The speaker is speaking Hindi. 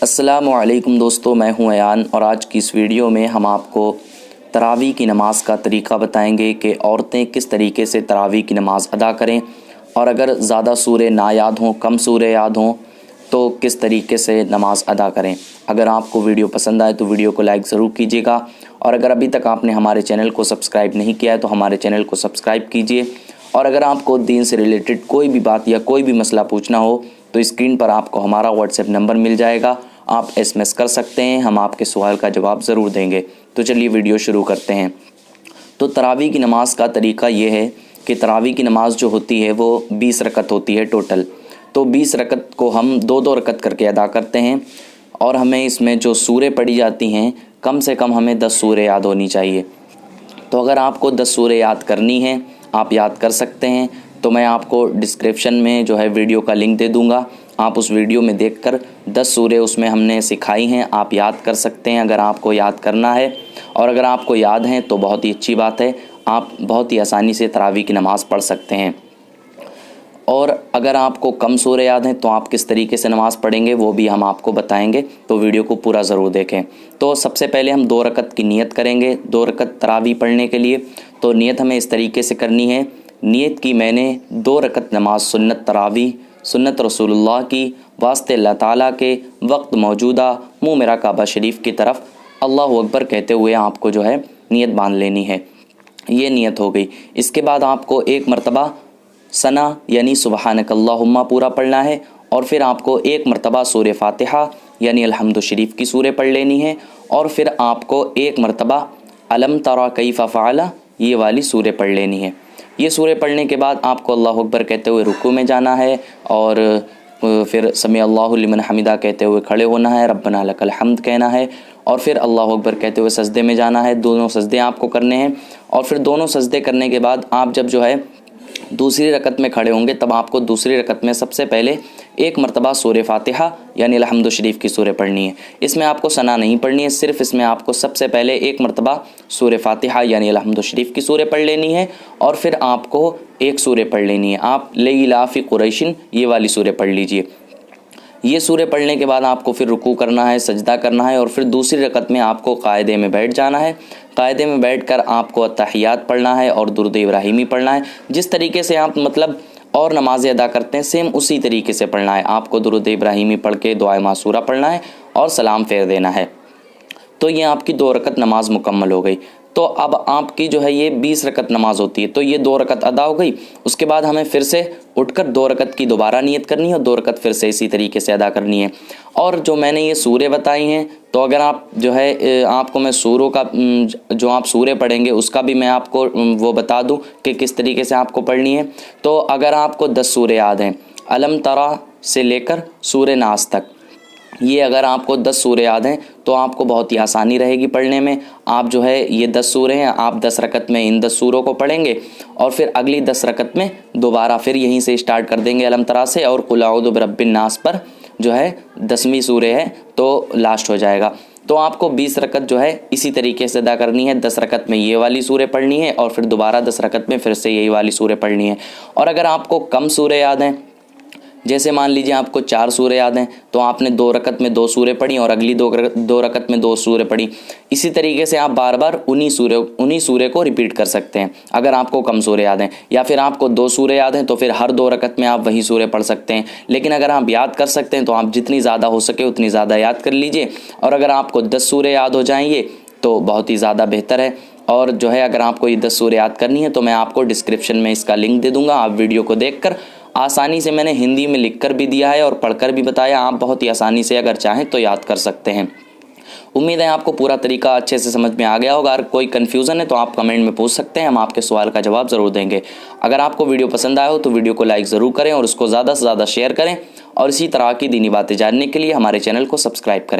अस्सलामुअलैकुम दोस्तों, मैं हूं अयान और आज की इस वीडियो में हम आपको तरावी की नमाज़ का तरीक़ा बताएंगे कि औरतें किस तरीके से तरावी की नमाज़ अदा करें और अगर ज़्यादा सूरे ना याद हों, कम सूरे याद हों तो किस तरीके से नमाज़ अदा करें। अगर आपको वीडियो पसंद आए तो वीडियो को लाइक ज़रूर कीजिएगा और अगर अभी तक आपने हमारे चैनल को सब्सक्राइब नहीं किया है तो हमारे चैनल को सब्सक्राइब कीजिए। और अगर आपको दीन से रिलेटेड कोई भी बात या कोई भी मसला पूछना हो तो स्क्रीन पर आपको हमारा व्हाट्सएप नंबर मिल जाएगा, आप SMS कर सकते हैं, हम आपके सवाल का जवाब ज़रूर देंगे। तो चलिए वीडियो शुरू करते हैं। तो तरावी की नमाज़ का तरीक़ा ये है कि तरावी की नमाज़ जो होती है वो 20 रकत होती है टोटल। तो 20 रकत को हम 2-2 रकत करके अदा करते हैं और हमें इसमें जो सूरे पढ़ी जाती हैं कम से कम हमें 10 सूरे याद होनी चाहिए। तो अगर आपको 10 सूरे याद करनी है, आप याद कर सकते हैं। तो मैं आपको डिस्क्रिप्शन में जो है वीडियो का लिंक दे दूँगा, आप उस वीडियो में देखकर 10 सूरे उसमें हमने सिखाई हैं, आप याद कर सकते हैं अगर आपको याद करना है। और अगर आपको याद हैं तो बहुत ही अच्छी बात है, आप बहुत ही आसानी से तरावी की नमाज़ पढ़ सकते हैं। और अगर आपको कम सूरे याद हैं तो आप किस तरीके से नमाज़ पढ़ेंगे वो भी हम आपको बताएंगे, तो वीडियो को पूरा ज़रूर देखें। तो सबसे पहले हम 2 रकत की नियत करेंगे, 2 रकत तरावी पढ़ने के लिए। तो नियत हमें इस तरीके से करनी है, नियत की मैंने 2 रकत नमाज सुन्नत तरावी, सुन्नत रसूलुल्लाह की, वास्ते अल्लाह ताला के, वक्त मौजूदा, मुँह मेरा काबा शरीफ की तरफ अल्लाहु अकबर कहते हुए आपको जो है नियत बांध लेनी है। ये नियत हो गई। इसके बाद आपको एक मरतबा सना यानी सुबहानक अल्लाहुम्मा पूरा पढ़ना है और फिर आपको एक मरतबा सूरे फातिहा यानी अल्हम्दु शरीफ की सूरे पढ़ लेनी है और फिर आपको एक मरतबा अलम तरा कैफ़ फ़अल ये वाली सूरे पढ़ लेनी है। ये सूरे पढ़ने के बाद आपको अल्लाहु अकबर कहते हुए रुकू में जाना है और फिर समी अल्लाहु लिमन हमिदा कहते हुए खड़े होना है, रब्बना लकल हम्द कहना है और फिर अल्लाहु अकबर कहते हुए सजदे में जाना है। दोनों सजदे आपको करने हैं और फिर दोनों सजदे करने के बाद आप जब जो है दूसरी रकत में खड़े होंगे तब आपको दूसरी रकत में सबसे पहले एक मरतबा सूरे फातिहा यानी अल्हम्दु शरीफ की सूरे पढ़नी है। इसमें आपको सना नहीं पढ़नी है, सिर्फ इसमें आपको सबसे पहले एक मरतबा सूरे फातिहा यानी अल्हम्दु शरीफ की सूरे पढ़ लेनी है और फिर आपको एक सूरे पढ़ लेनी है। आप लिइलाफ़ि कुरैशिन ये वाली सूरे पढ़ लीजिए। ये सूरे पढ़ने के बाद आपको फिर रुकू करना है, सजदा करना है और फिर दूसरी रकत में आपको कायदे में बैठ जाना है। कायदे में बैठकर आपको अत्तहियात पढ़ना है और दुरूद इब्राहिमी पढ़ना है। जिस तरीके से आप और नमाज़ें अदा करते हैं सेम उसी तरीके से पढ़ना है। आपको दुरूद इब्राहिमी पढ़ के दुआए मासूरा पढ़ना है और सलाम फेर देना है। तो ये आपकी 2 रकत नमाज मुकम्मल हो गई। तो अब आपकी जो है ये 20 रकत नमाज होती है। तो ये 2 रकत अदा हो गई। उसके बाद हमें फिर से उठकर 2 रकत की दोबारा नियत करनी है और 2 रकत फिर से इसी तरीके से अदा करनी है। और जो मैंने ये सूरे बताई हैं तो अगर आप जो है आपको मैं सूरों का जो आप सूरे पढ़ेंगे उसका भी मैं आपको वो बता दूं कि किस तरीके से आपको पढ़नी है। तो अगर आपको 10 सूरे याद हैं अलम तरा से लेकर सूरे नास तक, ये अगर आपको 10 सूरे याद हैं तो आपको बहुत ही आसानी रहेगी पढ़ने में। आप जो है ये 10 सूरे हैं, आप 10 रकत में इन 10 सूरों को पढ़ेंगे और फिर अगली 10 रकत में दोबारा फिर यहीं से स्टार्ट कर देंगे अलम तरा से और कुल अऊज़ु बिरब्बिन नास पर जो है 10वीं सूरे है तो लास्ट हो जाएगा। तो आपको 20 रकत जो है इसी तरीके से अदा करनी है। 10 रकत में ये वाली सूरे पढ़नी है और फिर दोबारा 10 रकत में फिर से यही वाली सूरे पढ़नी है। और अगर आपको कम सूरे याद हैं, जैसे मान लीजिए आपको 4 सूरे याद हैं तो आपने 2 रकत में 2 सूरे पढ़ी और अगली 2 रकत में 2 सूरे पढ़ी। इसी तरीके से आप बार बार उन्हीं सूरे को रिपीट कर सकते हैं अगर आपको कम सूरे याद हैं। या फिर आपको 2 सूरे याद हैं तो फिर हर 2 रकत में आप वही सूरे पढ़ सकते हैं। लेकिन अगर आप याद कर सकते हैं तो आप जितनी ज़्यादा हो सके उतनी ज़्यादा याद कर लीजिए। और अगर आपको 10 सूरे याद हो जाएंगे तो बहुत ही ज़्यादा बेहतर है। और जो है अगर आपको ये 10 सूरे याद करनी है तो मैं आपको डिस्क्रिप्शन में इसका लिंक दे दूँगा, आप वीडियो को देखकर आसानी से मैंने हिंदी में लिखकर भी दिया है और पढ़कर भी बताया, आप बहुत ही आसानी से अगर चाहें तो याद कर सकते हैं। उम्मीद है आपको पूरा तरीका अच्छे से समझ में आ गया होगा। अगर कोई कन्फ्यूज़न है तो आप कमेंट में पूछ सकते हैं, हम आपके सवाल का जवाब ज़रूर देंगे। अगर आपको वीडियो पसंद आया हो तो वीडियो को लाइक ज़रूर करें और उसको ज़्यादा से ज़्यादा शेयर करें और इसी तरह की दीनी बातें जानने के लिए हमारे चैनल को सब्सक्राइब करें।